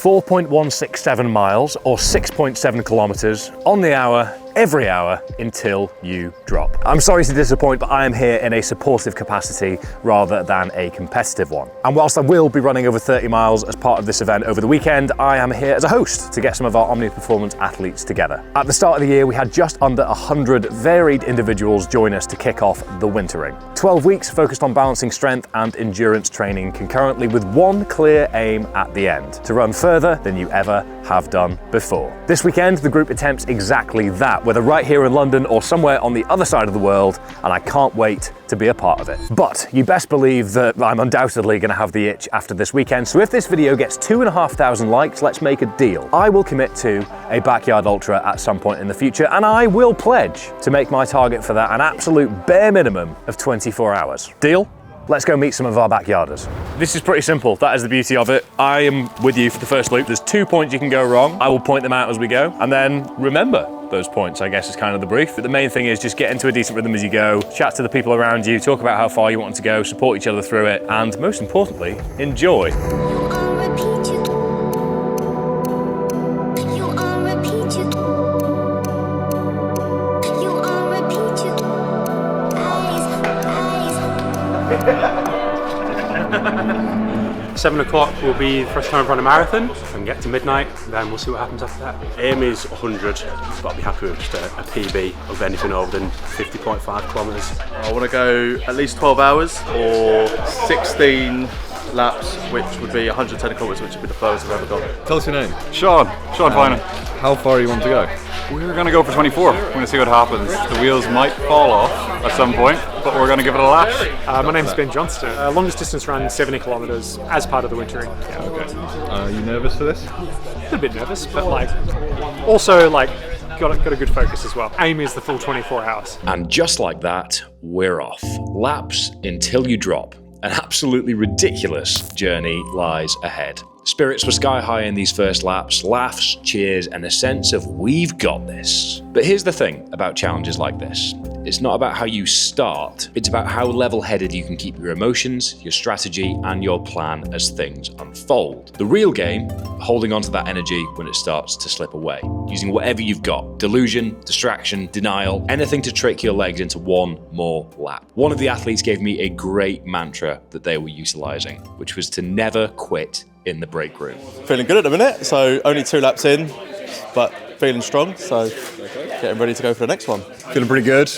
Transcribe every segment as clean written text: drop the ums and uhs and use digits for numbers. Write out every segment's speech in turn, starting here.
4.167 miles or 6.7 kilometers on the hour, every hour until you drop. I'm sorry to disappoint, but I am here in a supportive capacity rather than a competitive one. And whilst I will be running over 30 miles as part of this event over the weekend, I am here as a host to get some of our Omnia Performance athletes together. At the start of the year, we had just under 100 varied individuals join us to kick off the wintering. 12 weeks focused on balancing strength and endurance training concurrently with one clear aim at the end, to run further than you ever have done before. This weekend, the group attempts exactly that, whether right here in London or somewhere on the other side of the world, and I can't wait to be a part of it. But you best believe that I'm undoubtedly going to have the itch after this weekend, so if this video gets 2,500 likes, let's make a deal. I will commit to a backyard ultra at some point in the future, and I will pledge to make my target for that an absolute bare minimum of 24 hours. Deal? Let's go meet some of our backyarders. This is pretty simple, that is the beauty of it. I am with you for the first loop. There's 2 points you can go wrong. I will point them out as we go, and then remember those points, I guess is kind of the brief. But the main thing is just get into a decent rhythm as you go, chat to the people around you, talk about how far you want to go, support each other through it, and most importantly, enjoy. Seven o'clock will be the first time I've run a marathon. If I can get to midnight, then we'll see what happens after that. Aim is 100, but I'll be happy with just a PB of anything over than 50.5 kilometres. I want to go at least 12 hours or 16 laps, which would be 110 kilometres, which would be the furthest I've ever gone. Tell us your name. Sean Finer. How far you want to go? We're going to go for 24. We're going to see what happens. The wheels might fall off at some point, but we're going to give it a lash. My name's Ben Johnston. Longest distance run, 70 kilometres as part of the wintering. Yeah. Okay. Are you nervous for this? A little bit nervous, but also got a good focus as well. Aim is the full 24 hours. And just like that, we're off. Laps until you drop. An absolutely ridiculous journey lies ahead. Spirits were sky high in these first laps, laughs, cheers, and a sense of we've got this. But here's the thing about challenges like this. It's not about how you start, it's about how level-headed you can keep your emotions, your strategy, and your plan as things unfold. The real game, holding on to that energy when it starts to slip away, using whatever you've got, delusion, distraction, denial, anything to trick your legs into one more lap. One of the athletes gave me a great mantra that they were utilizing, which was to never quit in the break room. Feeling good at the minute, so only 2 laps in, but feeling strong, so getting ready to go for the next one. Feeling pretty good.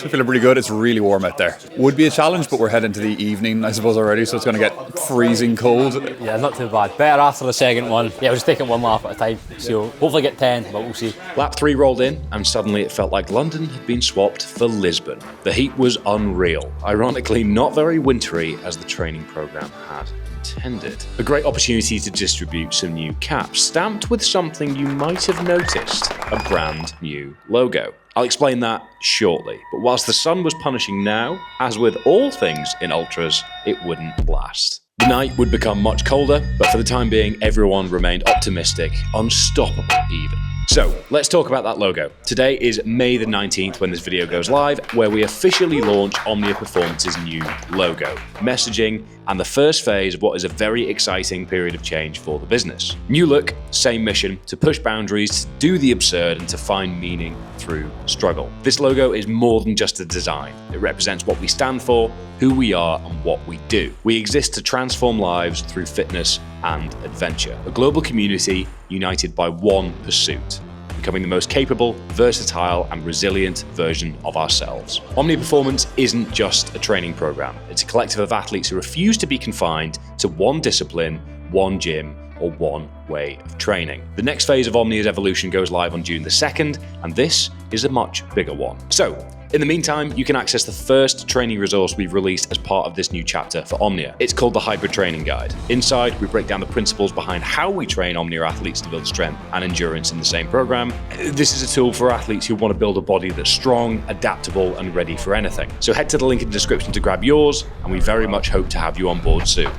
It's really warm out there. Would be a challenge, but we're heading to the evening, I suppose, already, so it's going to get freezing cold. Yeah, not too bad. Better after the second one. Yeah, we're just taking one lap at a time, so hopefully get 10, but we'll see. Lap 3 rolled in, and suddenly it felt like London had been swapped for Lisbon. The heat was unreal. Ironically, not very wintry as the training program had intended. A great opportunity to distribute some new caps, stamped with something you might have noticed, a brand new logo. I'll explain that shortly, but whilst the sun was punishing now, as with all things in ultras, it wouldn't last. The night would become much colder, but for the time being, everyone remained optimistic, unstoppable even. So, let's talk about that logo. Today is May the 19th when this video goes live, where we officially launch Omnia Performance's new logo, messaging, and the first phase of what is a very exciting period of change for the business. New look, same mission, to push boundaries, to do the absurd, and to find meaning through struggle. This logo is more than just a design. It represents what we stand for, who we are, and what we do. We exist to transform lives through fitness and adventure. A global community united by one pursuit: becoming the most capable, versatile, and resilient version of ourselves. Omnia Performance isn't just a training program. It's a collective of athletes who refuse to be confined to one discipline, one gym, or one way of training. The next phase of Omnia's evolution goes live on June the 2nd, and this is a much bigger one. So, in the meantime, you can access the first training resource we've released as part of this new chapter for Omnia. It's called the Hybrid Training Guide. Inside, we break down the principles behind how we train Omnia athletes to build strength and endurance in the same program. This is a tool for athletes who want to build a body that's strong, adaptable, and ready for anything. So head to the link in the description to grab yours, and we very much hope to have you on board soon.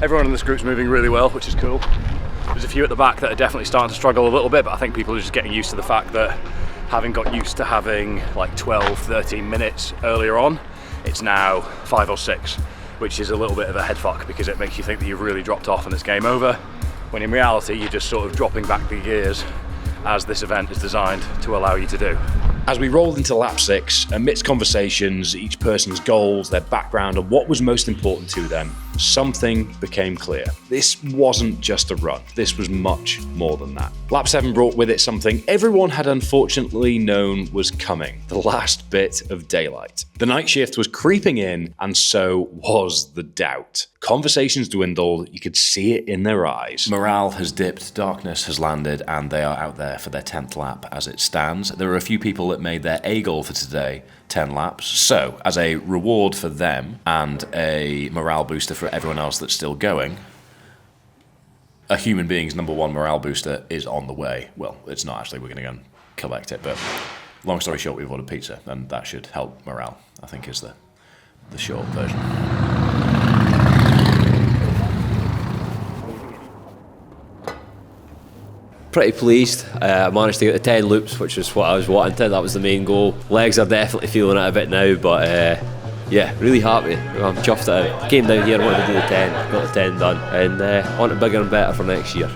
Everyone in this group's moving really well, which is cool. There's a few at the back that are definitely starting to struggle a little bit, but I think people are just getting used to the fact that having got used to having like 12, 13 minutes earlier on, it's now 5 or 6, which is a little bit of a head fuck because it makes you think that you've really dropped off and it's game over. when in reality you're just sort of dropping back the gears as this event is designed to allow you to do. As we rolled into lap 6, amidst conversations, each person's goals, their background, and what was most important to them, something became clear. This wasn't just a run. This was much more than that. Lap 7 brought with it something everyone had unfortunately known was coming: the last bit of daylight. The night shift was creeping in, and so was the doubt. Conversations dwindled, you could see it in their eyes. Morale has dipped, darkness has landed, and they are out there for their 10th lap as it stands. There are a few people that made their A goal for today 10 laps. So, as a reward for them and a morale booster for everyone else that's still going, a human being's #1 morale booster is on the way. Well, it's not actually, we're going to go and collect it, but long story short, we've ordered pizza, and that should help morale, I think is the short version. Pretty pleased. I managed to get the 10 loops, which was what I was wanting to. That was the main goal. Legs are definitely feeling it a bit now, but yeah, really happy. I'm chuffed out. Came down here, wanted to do the 10, got the 10 done, and on to bigger and better for next year.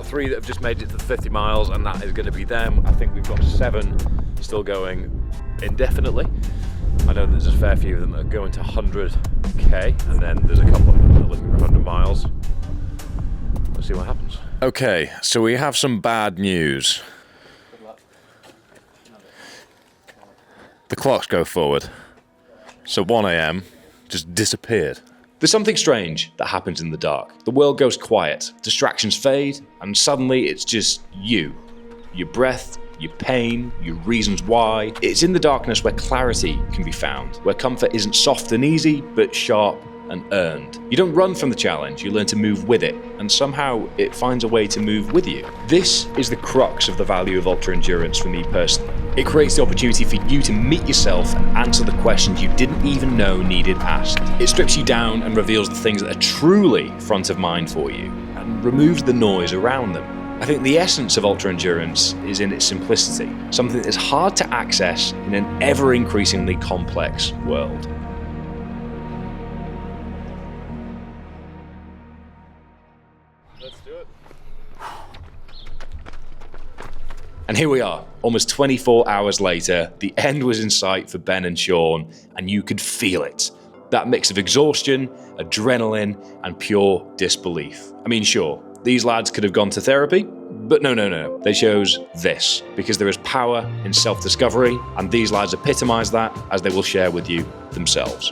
Three that have just made it to the 50 miles, and that is going to be them. I think we've got 7 still going indefinitely. I know there's a fair few of them that are going to 100k, and then there's a couple that are looking for 100 miles. Let's see what happens. Okay, so we have some bad news. The clocks go forward. So 1 AM just disappeared. There's something strange that happens in the dark. The world goes quiet, distractions fade, and suddenly it's just you. Your breath, your pain, your reasons why. It's in the darkness where clarity can be found, where comfort isn't soft and easy, but sharp and earned. You don't run from the challenge, you learn to move with it, and somehow it finds a way to move with you. This is the crux of the value of ultra endurance for me personally. It creates the opportunity for you to meet yourself and answer the questions you didn't even know needed asked. It strips you down and reveals the things that are truly front of mind for you, and removes the noise around them. I think the essence of ultra endurance is in its simplicity, something that's hard to access in an ever increasingly complex world. And here we are, almost 24 hours later. The end was in sight for Ben and Sean, and you could feel it. That mix of exhaustion, adrenaline, and pure disbelief. I mean, sure, these lads could have gone to therapy, but no. They chose this, because there is power in self-discovery, and these lads epitomise that, as they will share with you themselves.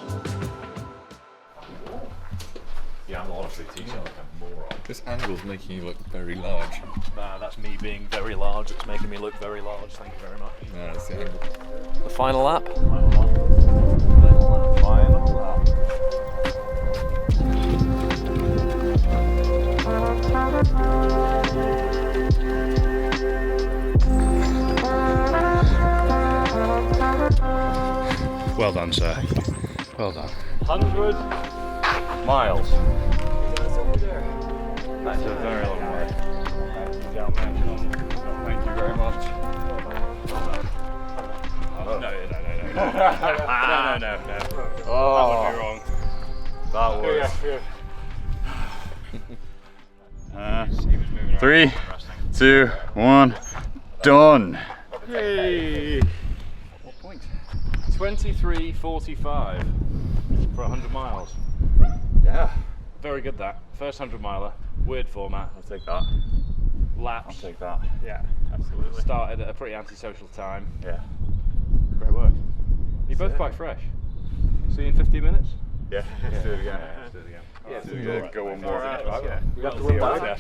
Yeah, I'm honestly teaching like a moron. This angle's making you look very large. Nah, that's me being very large. It's making me look very large. Thank you very much. No, that's the angle. The final lap. Well done, sir. Well done. 100 miles. That's a very long way. Thank you very much. No. Oh, That would be wrong. that was. 3, 2, 1, done. Hey. What point? 23:45 for 100 miles. Yeah. Very good that. First 100 miler. Weird format. I'll take that. Laps. I'll take that. Yeah, absolutely. Started at a pretty antisocial time. Yeah. Great work. You're both quite fresh. See you in 15 minutes? Yeah. Let's do it again. Let's do it again. Yeah, go one more. You have to run back.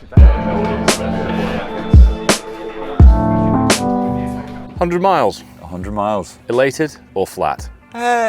100 miles. 100 miles. Elated or flat?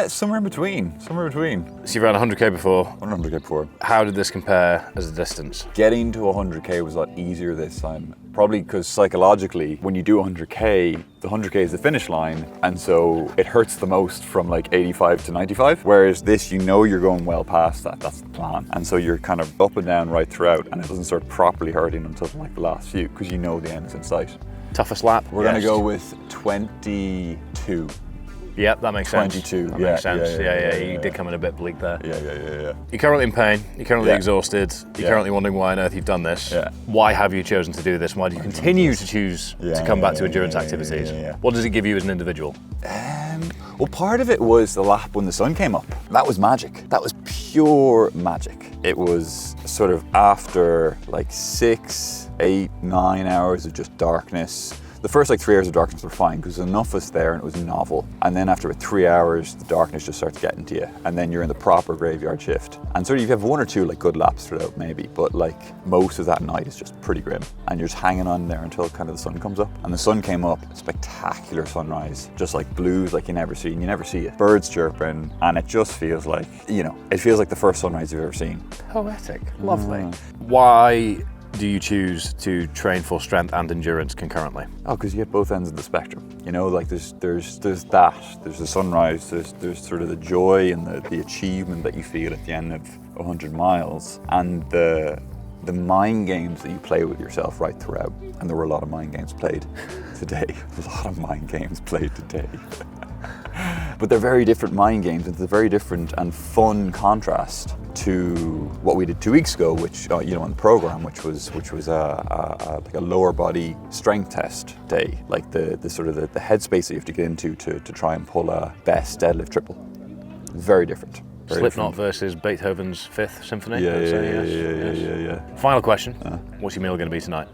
Somewhere in between. So you ran 100k before. 100k before. How did this compare as a distance? Getting to 100k was a lot easier this time. Probably because psychologically, when you do 100k, the 100k is the finish line, and so it hurts the most from like 85 to 95. Whereas this, you know you're going well past that. That's the plan. And so you're kind of up and down right throughout, and it doesn't start properly hurting until like the last few, because you know the end is in sight. Toughest lap? We're going to go with 22. Yep, that makes 22, sense. That yeah, makes sense. yeah, You did come in a bit bleak there. Yeah. You're currently in pain, you're currently Yeah. exhausted, you're Yeah. currently wondering why on earth you've done this. Yeah. Why have you chosen to do this? Why do you continue to choose to come back to endurance activities? Yeah. What does it give you as an individual? Well, part of it was the lap when the sun came up. That was magic. That was pure magic. It was sort of after like 6, 8, 9 hours of just darkness. The first like 3 hours of darkness were fine because enough of us there and it was novel. And then after about 3 hours, the darkness just starts getting to you. And then you're in the proper graveyard shift. And sort of you have 1 or 2 like good laps throughout maybe, but like most of that night is just pretty grim. And you're just hanging on there until kind of the sun comes up. And the sun came up, spectacular sunrise, just like blues like you never see it. Birds chirping, and it just feels like, you know, it feels like the first sunrise you've ever seen. Poetic. Lovely. Why do you choose to train for strength and endurance concurrently? Oh, because you get both ends of the spectrum. You know, like there's that, there's the sunrise, there's sort of the joy and the achievement that you feel at the end of 100 miles, and the mind games that you play with yourself right throughout. And there were a lot of mind games played today. But they're very different mind games. It's a very different and fun contrast to what we did 2 weeks ago, which you know, on the program, which was like a lower body strength test day, like the sort of the headspace that you have to get into to try and pull a best deadlift triple. Very different. Slipknot versus Beethoven's Fifth Symphony. Yeah. Final question. What's your meal going to be tonight?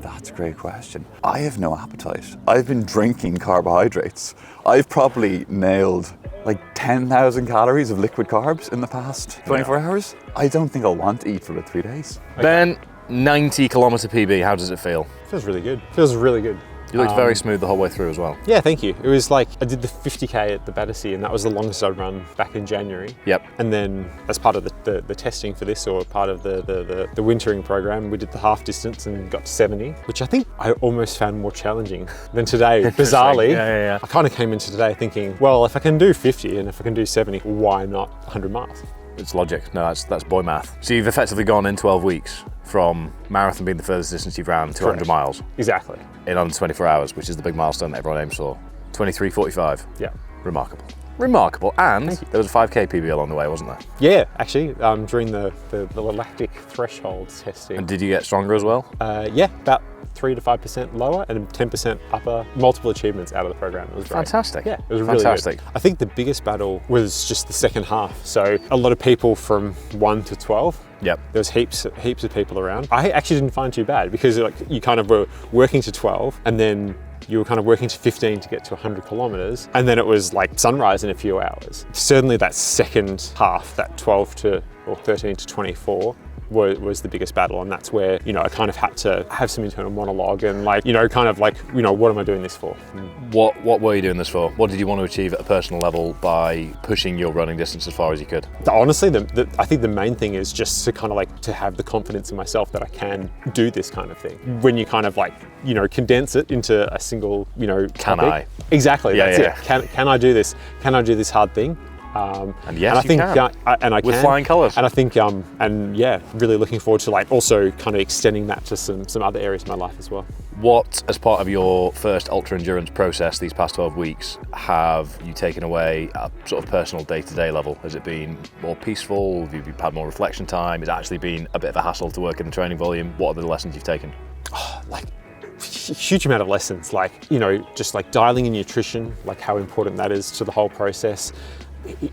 That's a great question. I have no appetite. I've been drinking carbohydrates. I've probably nailed like 10,000 calories of liquid carbs in the past 24 hours. I don't think I'll want to eat for about 3 days. Ben, 90 kilometre PB, how does it feel? Feels really good. Feels really good. You looked very smooth the whole way through as well. Yeah, thank you. It was like, I did the 50k at the Battersea, and that was the longest I'd run back in January. Yep. And then as part of the testing for this, or part of the wintering program, we did the half distance and got to 70, which I think I almost found more challenging than today, bizarrely. Yeah. I kind of came into today thinking, well, if I can do 50 and if I can do 70, why not 100 miles? It's logic. No, that's boy math. So you've effectively gone in 12 weeks from marathon being the furthest distance you've ran to 100 miles. Exactly. In under 24 hours, which is the big milestone that everyone aims for. 23:45. Yeah. Remarkable. And there was a 5k PB along the way, wasn't there? Yeah, actually, during the lactic threshold testing. And did you get stronger as well? Yeah, about 3 to 5% lower and 10% upper. Multiple achievements out of the program. It was great. Fantastic. Yeah, it was really fantastic. good. I think the biggest battle was just the second half. So a lot of people from 1 to 12. Yep. There was heaps of people around. I actually didn't find too bad because like you kind of were working to 12 and then you were kind of working to 15 to get to 100 kilometers, and then it was like sunrise in a few hours. Certainly that second half, that 12 to or 13 to 24, was the biggest battle, and that's where, you know, I kind of had to have some internal monologue and like, you know, kind of like, you know, what am I doing this for? What were you doing this for? What did you want to achieve at a personal level by pushing your running distance as far as you could? Honestly, I think the main thing is just to kind of like to have the confidence in myself that I can do this kind of thing. When you kind of like, you know, condense it into a single, you know, Can topic. I? Exactly, Yeah, that's yeah. it. Can I do this? Can I do this hard thing? And yes, and I you think, can. and I With can. flying colours. And I think, and yeah, really looking forward to like also kind of extending that to some other areas of my life as well. What, as part of your first ultra endurance process these past 12 weeks, have you taken away at a sort of personal day-to-day level? Has it been more peaceful? Have you had more reflection time? Has it actually been a bit of a hassle to work in the training volume? What are the lessons you've taken? Like huge amount of lessons, like, you know, just like dialing in nutrition, like how important that is to the whole process.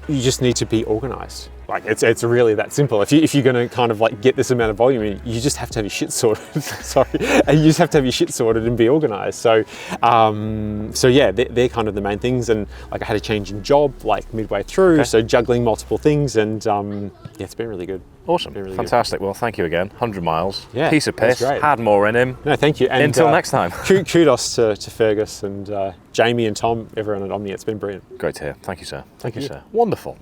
You just need to be organized. Like it's really that simple. If you're going to kind of like get this amount of volume, you just have to have your shit sorted. Sorry, and you just have to have your shit sorted and be organised. So, so yeah, they're kind of the main things. And like I had a change in job like midway through, so juggling multiple things, and yeah, it's been really good. Awesome, really fantastic. Well, thank you again. 100 miles, Yeah, piece of that's piss. great. Had more in him. No, thank you. And Until next time. Kudos to Fergus and Jamie and Tom, everyone at Omni. It's been brilliant. Great to hear. Thank you, sir. Thank you. sir. Wonderful.